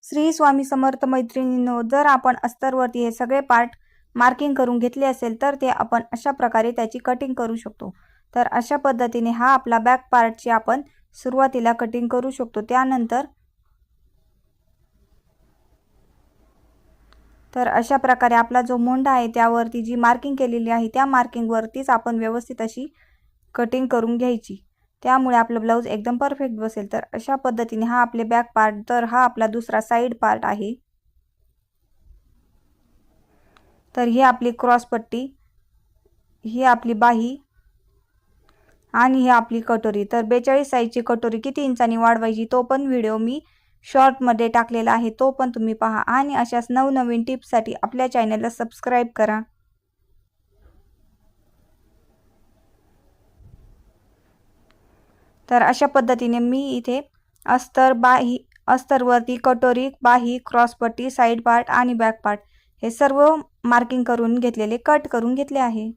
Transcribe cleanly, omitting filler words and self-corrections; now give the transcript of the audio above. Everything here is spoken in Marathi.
श्री स्वामी समर्थ मैत्रिणींनो, जर आपण अस्तरवरती हे सगळे पार्ट मार्किंग करून घेतले असेल तर ते आपण अशा प्रकारे त्याची कटिंग करू शकतो। तर अशा पद्धतीने हा आपला बॅक पार्टची आपण सुरुवातीला कटिंग करू शकतो। त्यानंतर तर अशा प्रकारे आपला जो मोंढा आहे त्यावरती जी मार्किंग केलेली आहे त्या मार्किंग वरतीच आपण व्यवस्थित अशी कटिंग करून घ्यायची, त्यामुळे आपलं ब्लाउज एकदम परफेक्ट बसेल। तर अशा पद्धतीने हा आपले बॅक पार्ट, तर हा आपला दुसरा साइड पार्ट आहे। तर ही आपली क्रॉस पट्टी, ही आपली बाही आणि ही आपली कटोरी। तर 42 साइजची कटोरी किती इंचांनी वाढवायची तो पण व्हिडिओ मी शॉर्ट मध्ये टाकलेला आहे, तो पण तुम्ही पहा। आणि अशाच नवनवीन टिप्स साठी आपल्या चॅनलला सबस्क्राइब करा। तर अशा पद्धतीने मी इथे अस्तर, बाही, अस्तरवरती कटोरी, बाही, क्रॉस पट्टी, साइड पार्ट आणि बॅक पार्ट हे सर्व मार्किंग करून घेतलेले, कट करून घेतले आहे।